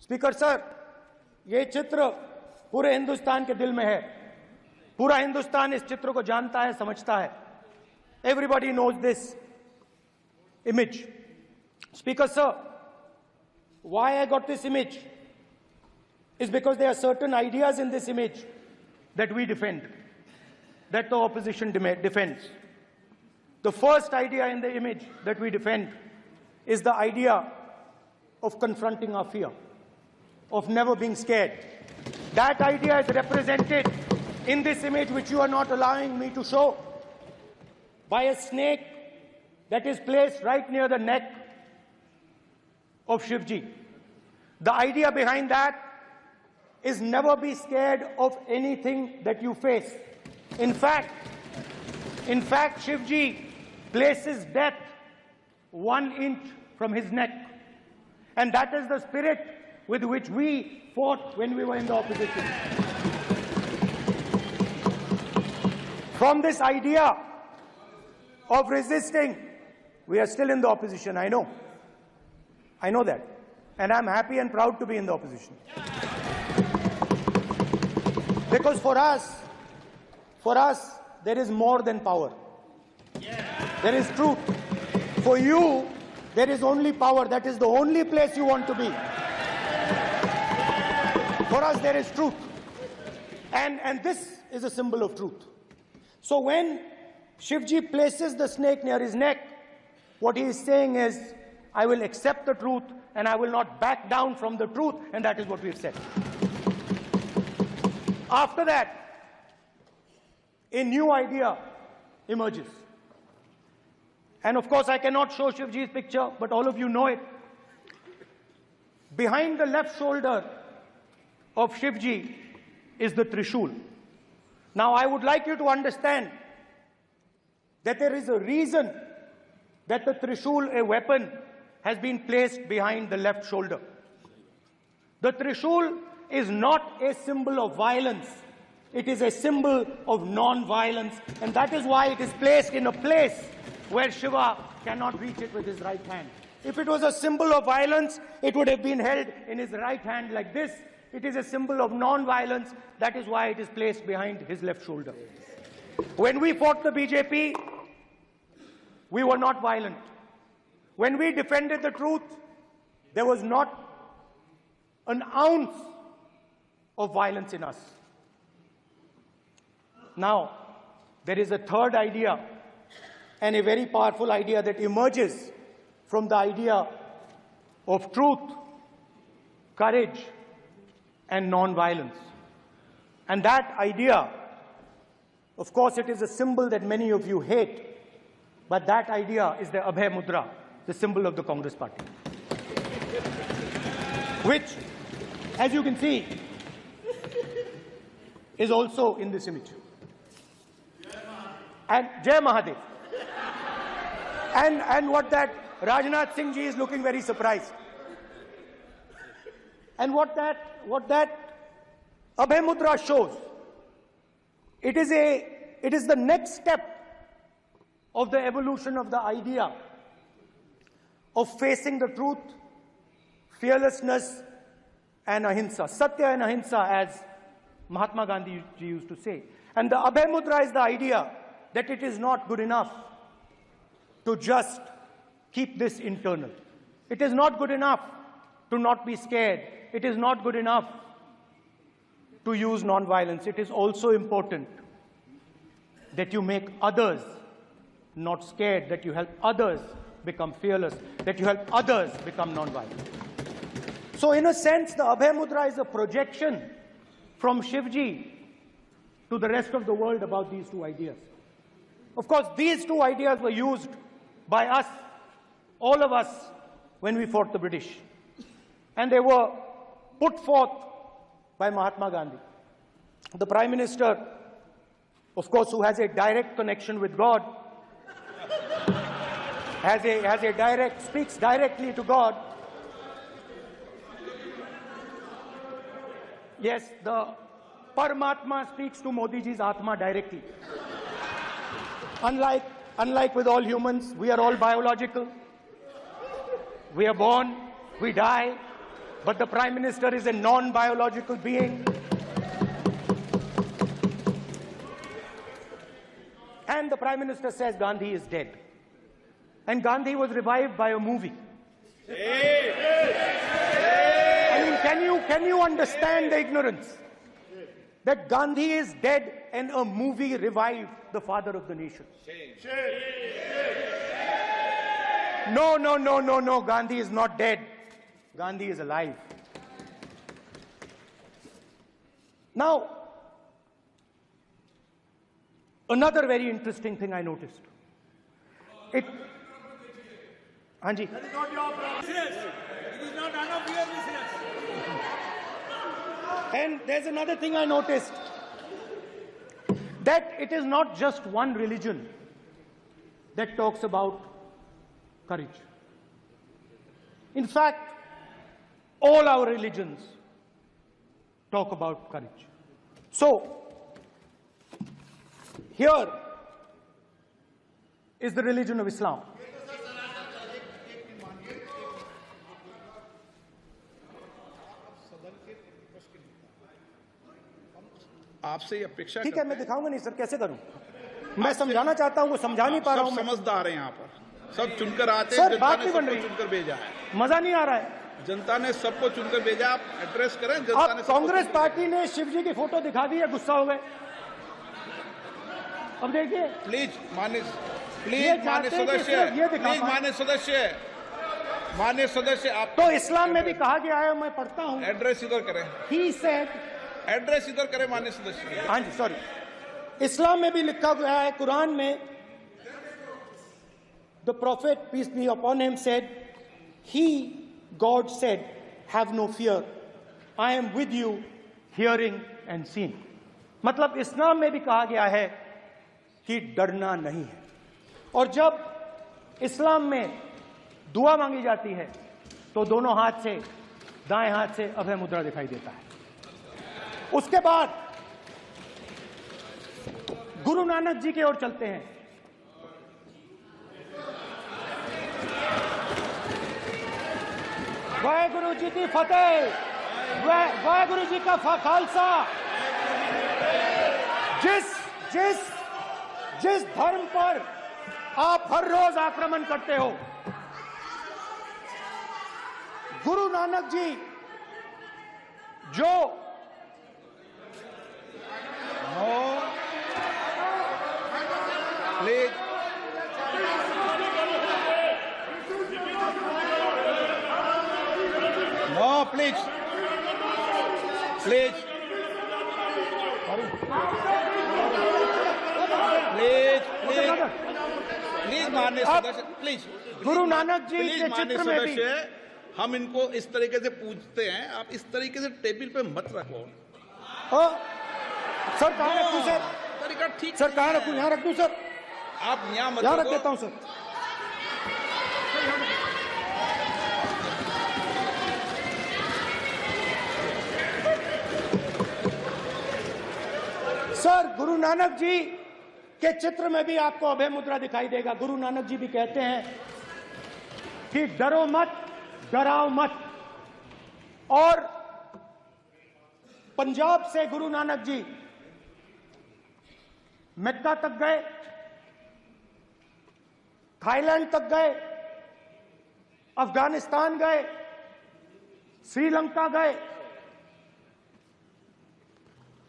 Speaker sir, ये चित्र पूरे हिंदुस्तान के दिल में है। पूरा हिंदुस्तान इस चित्र को जानता है, समझता है। Everybody knows this image. Speaker sir, why I got this image is because there are certain ideas in this image that we defend, that the opposition defends. The first idea in the image that we defend is the idea of confronting our fear, of never being scared. That idea is represented in this image, which you are not allowing me to show, by a snake that is placed right near the neck of Shivji. The idea behind that is never be scared of anything that you face. In fact, Shivji places death 1 inch from his neck. And that is the spirit with which we fought when we were in the opposition. From this idea of resisting, we are still in the opposition, I know. I know that. And I'm happy and proud to be in the opposition. Because for us, there is more than power. There is truth. For you, there is only power. That is the only place you want to be. For us, there is truth. And this is a symbol of truth. So when Shivji places the snake near his neck, what he is saying is, I will accept the truth and I will not back down from the truth, and that is what we have said. After that, a new idea emerges. And of course, I cannot show Shivji's picture, but all of you know it. Behind the left shoulder of Shivji is the Trishul. Now, I would like you to understand that there is a reason that the Trishul, a weapon, has been placed behind the left shoulder. The Trishul is not a symbol of violence. It is a symbol of non-violence, and that is why it is placed in a place where Shiva cannot reach it with his right hand. If it was a symbol of violence, it would have been held in his right hand like this. It is a symbol of non-violence. That is why it is placed behind his left shoulder. When we fought the BJP, we were not violent. When we defended the truth, there was not an ounce of violence in us. Now, there is a third idea, and a very powerful idea that emerges from the idea of truth, courage, and non-violence. And that idea, of course, it is a symbol that many of you hate, but that idea is the Abhay Mudra, the symbol of the Congress Party, which, as you can see, is also in this image. And Jai Mahadev. And what that Rajnath Singh ji is looking very surprised. And what that Abhay Mudra shows, it is the next step of the evolution of the idea of facing the truth, fearlessness, and ahimsa. Satya and ahimsa, as Mahatma Gandhi used to say. And the Abhay Mudra is the idea that it is not good enough to just keep this internal. It is not good enough to not be scared. It is not good enough to use non-violence. It is also important that you make others not scared, that you help others become fearless, that you help others become non-violent. So in a sense, the Abhay Mudra is a projection from Shivji to the rest of the world about these two ideas. Of course, these two ideas were used by us, all of us, when we fought the British. And they were put forth by Mahatma Gandhi. The Prime Minister, of course, who has a direct connection with God, speaks directly to God. Yes, the Paramatma speaks to Modi ji's Atma directly. Unlike with all humans, we are all biological. We are born, we die, but the Prime Minister is a non-biological being. And the Prime Minister says Gandhi is dead. And Gandhi was revived by a movie. I mean, can you understand the ignorance? That Gandhi is dead and a movie revived the father of the nation. No, Gandhi is not dead. Gandhi is alive. Now, another very interesting thing I noticed. Hanji. That is not your business. It is not none of your business. And there's another thing I noticed. That it is not just one religion that talks about courage. In fact, all our religions talk about courage. So, here is the religion of Islam. आपसे ये अपेक्षा ठीक है, मैं दिखाऊंगा नहीं sir, कैसे करूं? मैं समझाना चाहता हूं, वो समझा नहीं पा रहा हूं। समझदार हैं यहाँ पर, सब चुनकर आते हैं, जनता बात ने नहीं बन सबको रही, चुनकर भेजा है। मजा नहीं आ रहा है। जनता ने सबको चुनकर भेजा, आप एड्रेस करें। जनता ने कांग्रेस पार्टी ने शिव जी की फोटो दिखा दी है, गुस्सा हो गए। अब देखिए, प्लीज मान्य सदस्य, आप तो इस्लाम में भी कहा गया है, मैं पढ़ता हूं। एड्रेस इधर करें। He said, एड्रेस इधर करें मान्य सदस्य। हाँ जी, सॉरी। इस्लाम में भी लिखा गया है, कुरान में, the prophet peace be upon him said, he, God said, have no fear, I am with you, hearing and seeing. मतलब इस्लाम में भी कहा गया है कि डरना नहीं है। और जब इस्लाम में दुआ मांगी जाती है तो दोनों हाथ से, दाएं हाथ से अभय मुद्रा दिखाई देता है। उसके बाद गुरु नानक जी की ओर चलते हैं। वाहेगुरु जी की फतेह, वाहेगुरु जी का खालसा। जिस धर्म पर आप हर रोज आक्रमण करते हो, गुरु नानक जी जो प्लीज प्लीज प्लीज प्लीज माननीय सदस्य, प्लीज। गुरु नानक जी के चित्र में भी हम इनको इस तरीके से पूछते हैं, आप इस तरीके से टेबल पे मत रखो। सर कहाँ रखूं सर? तरीका ठीक सर कहाँ रखूं? यहाँ रख दूं सर? आप यहाँ मत यहाँ रख देता हूँ सर। सर गुरु नानक जी के चित्र में भी आपको अभय मुद्रा दिखाई देगा। गुरु नानक जी भी कहते हैं कि डरो मत, डराओ मत। और पंजाब से गुरु नानक जी मक्का तक गए, थाईलैंड तक गए, अफगानिस्तान गए, श्रीलंका गए,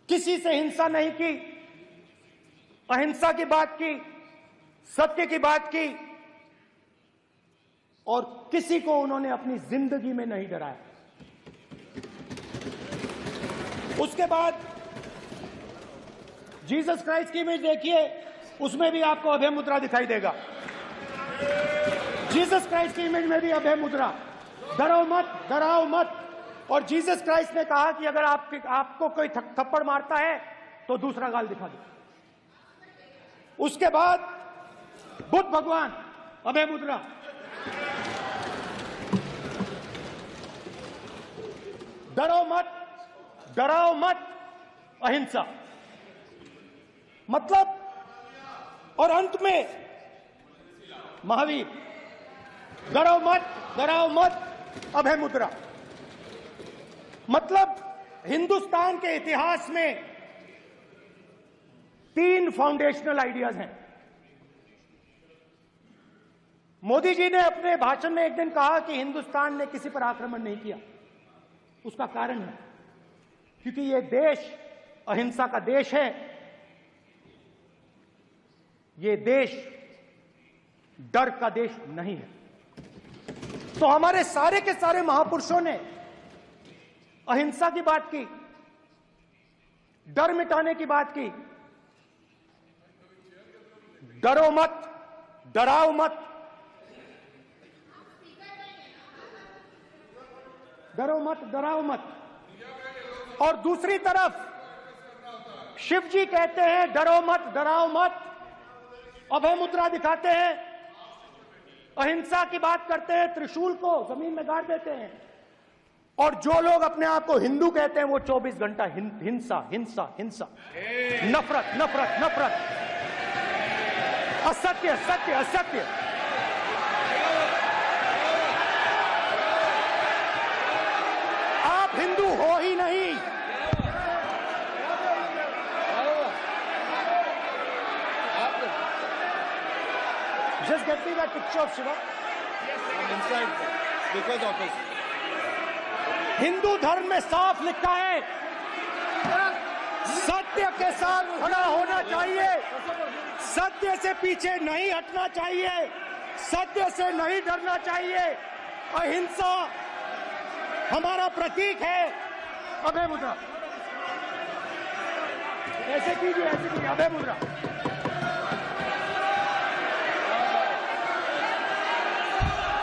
किसी से हिंसा नहीं की, अहिंसा की बात की, सत्य की बात की, और किसी को उन्होंने अपनी जिंदगी में नहीं डराया। उसके बाद जीसस क्राइस्ट की इमेज देखिए, उसमें भी आपको अभय मुद्रा दिखाई देगा। जीसस क्राइस्ट की इमेज में भी अभय मुद्रा, डरो मत, डराओ मत। और जीसस क्राइस्ट ने कहा कि अगर आपको कोई थप्पड़ मारता है तो दूसरा गाल दिखा दो। उसके बाद बुद्ध भगवान, अभय मुद्रा। डरो मत, डराओ मत, अहिंसा। मतलब, और अंत में महावीर, डरो मत, डराओ मत, अभय मुद्रा। मतलब हिंदुस्तान के इतिहास में 3 फाउंडेशनल आइडियाज हैं। मोदी जी ने अपने भाषण में एक दिन कहा कि हिंदुस्तान ने किसी पर आक्रमण नहीं किया। उसका कारण है क्योंकि यह देश अहिंसा का देश है, यह देश डर का देश नहीं है। तो हमारे सारे के सारे महापुरुषों ने अहिंसा की बात की, डर मिटाने की बात की। डरो मत, डराओ मत, डरो मत, डराओ मत। और दूसरी तरफ शिव जी कहते हैं डरो मत, डराओ मत, अभय मुद्रा दिखाते हैं, अहिंसा की बात करते हैं, त्रिशूल को जमीन में गाड़ देते हैं। और जो लोग अपने आप को हिंदू कहते हैं वो 24 घंटा हिंसा हिंसा हिंसा, नफरत नफरत नफरत, असत्य सत्य असत्य। आप हिंदू हो ही नहीं। Just get me that picture of Shiva. I'm inside because of his. Hindu धर्म में साफ लिखा है, सत्य के साथ खड़ा होना चाहिए, सत्य से पीछे नहीं हटना चाहिए, सत्य से नहीं डरना चाहिए। अहिंसा हमारा प्रतीक है। अभय मुद्रा ऐसे कीजिए, ऐसे कीजिए, अभय मुद्रा।